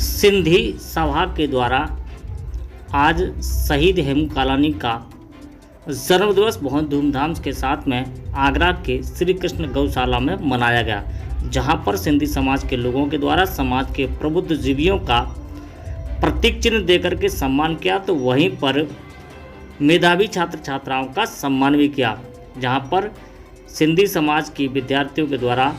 सिंधी सभा के द्वारा आज शहीद हेमू कालानी का जन्मदिवस बहुत धूमधाम के साथ में आगरा के श्री कृष्ण गौशाला में मनाया गया, जहां पर सिंधी समाज के लोगों के द्वारा समाज के प्रबुद्ध जीवियों का प्रतीक चिन्ह देकर के सम्मान किया, तो वहीं पर मेधावी छात्र छात्राओं का सम्मान भी किया, जहां पर सिंधी समाज की विद्यार्थियों के द्वारा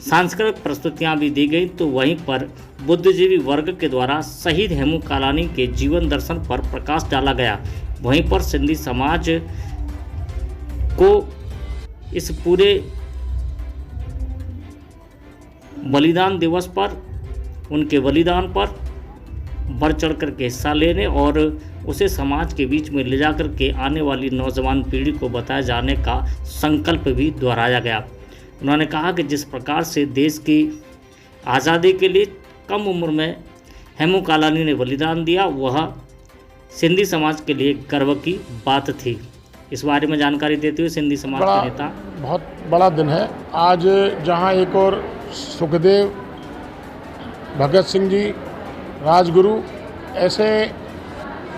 सांस्कृतिक प्रस्तुतियां भी दी गई, तो वहीं पर बुद्धिजीवी वर्ग के द्वारा शहीद हेमू कालानी के जीवन दर्शन पर प्रकाश डाला गया। वहीं पर सिंधी समाज को इस पूरे बलिदान दिवस पर, उनके बलिदान पर बढ़ चढ़ कर के हिस्सा लेने और उसे समाज के बीच में ले जाकर के आने वाली नौजवान पीढ़ी को बताए जाने का संकल्प भी दोहराया गया। उन्होंने कहा कि जिस प्रकार से देश की आज़ादी के लिए कम उम्र में हेमू कालानी ने बलिदान दिया, वह सिंधी समाज के लिए गर्व की बात थी। इस बारे में जानकारी देते हुए सिंधी समाज के नेता, बहुत बड़ा दिन है आज, जहां एक और सुखदेव, भगत सिंह जी, राजगुरु, ऐसे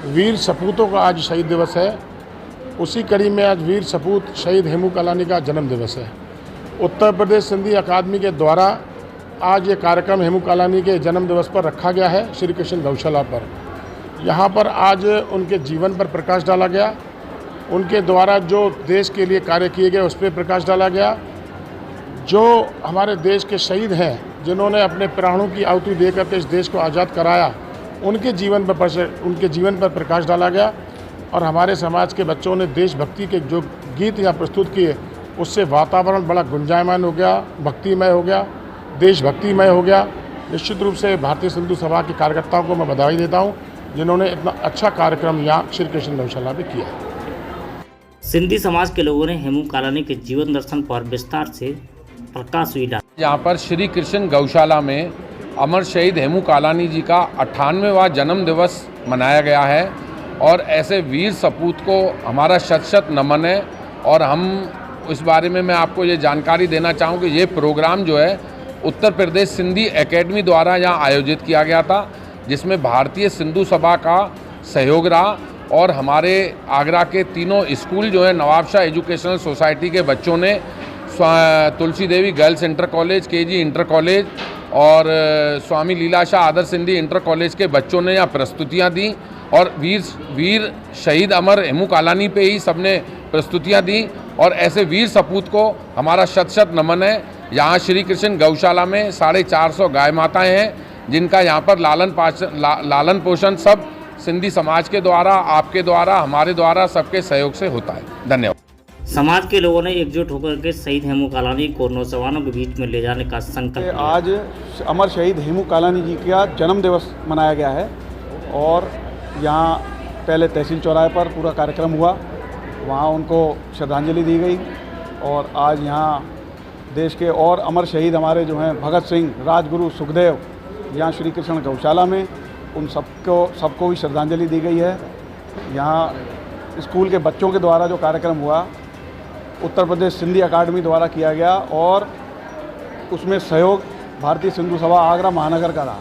वीर सपूतों का आज शहीद दिवस है। उसी कड़ी में आज वीर सपूत शहीद हेमू कालानी का जन्म दिवस है। उत्तर प्रदेश सिंधी अकादमी के द्वारा आज ये कार्यक्रम हेमू कालानी के जन्म दिवस पर रखा गया है श्री कृष्ण गौशाला पर। यहाँ पर आज उनके जीवन पर प्रकाश डाला गया, उनके द्वारा जो देश के लिए कार्य किए गए उस पर प्रकाश डाला गया। जो हमारे देश के शहीद हैं, जिन्होंने अपने प्राणों की आहुति दे करके इस देश को आज़ाद कराया, उनके जीवन पर प्रकाश डाला गया। और हमारे समाज के बच्चों ने देशभक्ति के जो गीत यहाँ प्रस्तुत किए, उससे वातावरण बड़ा गुंजायमान हो गया, भक्तिमय हो गया, देशभक्तिमय हो गया। निश्चित रूप से भारतीय सिंधु सभा के कार्यकर्ताओं को मैं बधाई देता हूँ, जिन्होंने इतना अच्छा कार्यक्रम यहाँ श्री कृष्ण गौशाला में किया। सिंधी समाज के लोगों ने हेमू कालानी के जीवन दर्शन पर विस्तार से प्रकाश भी डाला। यहाँ पर श्री कृष्ण गौशाला में अमर शहीद हेमू कालानी जी का 98वां जन्म दिवस मनाया गया है और ऐसे वीर सपूत को हमारा शत शत नमन है। और हम इस बारे में मैं आपको ये जानकारी देना चाहूँ कि ये प्रोग्राम जो है उत्तर प्रदेश सिंधी एकेडमी द्वारा यहाँ आयोजित किया गया था, जिसमें भारतीय सिंधु सभा का सहयोग रहा और हमारे आगरा के तीनों स्कूल जो है नवाबशाह एजुकेशनल सोसाइटी के बच्चों ने Tulsi Devi girls inter college, KG inter college और स्वामी लीलाशाह आदर्श सिंधी इंटर कॉलेज के बच्चों ने यहाँ प्रस्तुतियाँ दी और वीर शहीद अमर हेमू कालानी पे ही सबने प्रस्तुतियाँ दी। और ऐसे वीर सपूत को हमारा शत शत नमन है। यहाँ श्री कृष्ण गौशाला में 450 गाय माताएँ हैं, जिनका यहाँ पर लालन पोषण सब सिंधी समाज के द्वारा, आपके द्वारा, हमारे द्वारा, सबके सहयोग से होता है। धन्यवाद। समाज के लोगों ने एकजुट होकर के शहीद हेमू कालानी को नौजवानों के बीच में ले जाने का संकल्प लिया। आज अमर शहीद हेमू कालानी जी का जन्म दिवस मनाया गया है और यहाँ पहले तहसील चौराहे पर पूरा कार्यक्रम हुआ, वहाँ उनको श्रद्धांजलि दी गई। और आज यहाँ देश के और अमर शहीद हमारे जो हैं भगत सिंह, राजगुरु, सुखदेव, यहाँ श्री कृष्ण गौशाला में उन सबको भी श्रद्धांजलि दी गई है। यहाँ स्कूल के बच्चों के द्वारा जो कार्यक्रम हुआ उत्तर प्रदेश सिंधी अकादमी द्वारा किया गया और उसमें सहयोग भारतीय सिंधु सभा आगरा महानगर का रहा।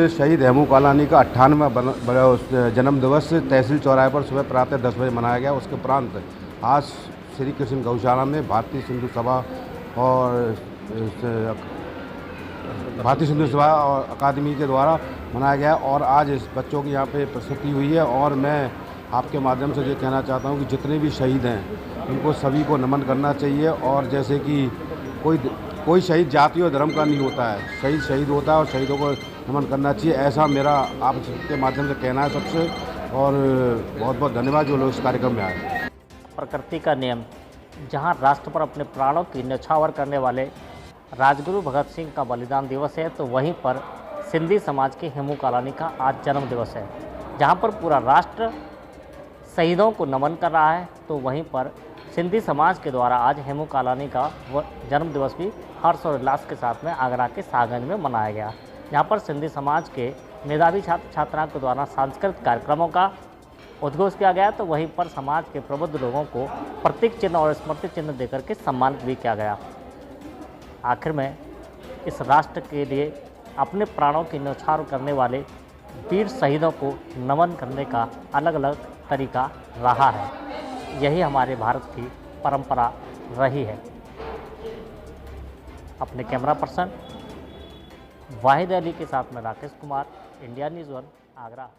शहीद हेमू कालानी का 98वां जन्म दिवस तहसील चौराहे पर सुबह प्रातः 10 बजे मनाया गया। उसके उपरांत आज श्री कृष्ण गौशाला में भारतीय सिंधु सभा और अकादमी के द्वारा मनाया गया और आज इस बच्चों की यहाँ पे प्रस्तुति हुई है। और मैं आपके माध्यम से ये कहना चाहता हूँ कि जितने भी शहीद हैं उनको सभी को नमन करना चाहिए। और जैसे कि कोई शहीद जाति और धर्म का नहीं होता है, शहीद होता है और शहीदों को नमन करना चाहिए, ऐसा मेरा आपके माध्यम से कहना है सबसे। और बहुत बहुत धन्यवाद जो लोग इस कार्यक्रम में आए। प्रकृति का नियम, जहां राष्ट्र पर अपने प्राणों की न्यौछावर करने वाले राजगुरु भगत सिंह का बलिदान दिवस है, तो वहीं पर सिंधी समाज के हेमू कालानी का आज जन्म दिवस है, जहां पर पूरा राष्ट्र शहीदों को नमन कर रहा है। तो वहीं पर सिंधी समाज के द्वारा आज हेमू कालानी का जन्म दिवस भी हर्ष और उल्लास के साथ में आगरा के शाहगंज में मनाया गया। यहाँ पर सिंधी समाज के मेधावी छात्र छात्राओं के द्वारा सांस्कृतिक कार्यक्रमों का उद्घोष किया गया, तो वहीं पर समाज के प्रबुद्ध लोगों को प्रतीक चिन्ह और स्मृति चिन्ह देकर के सम्मानित भी किया गया। आखिर में इस राष्ट्र के लिए अपने प्राणों की न्यौछावर करने वाले वीर शहीदों को नमन करने का अलग अलग तरीका रहा है। यही हमारे भारत की परंपरा रही है। अपने कैमरा पर्सन वाहिद अली के साथ में राकेश कुमार, इंडिया न्यूज़ 1, आगरा।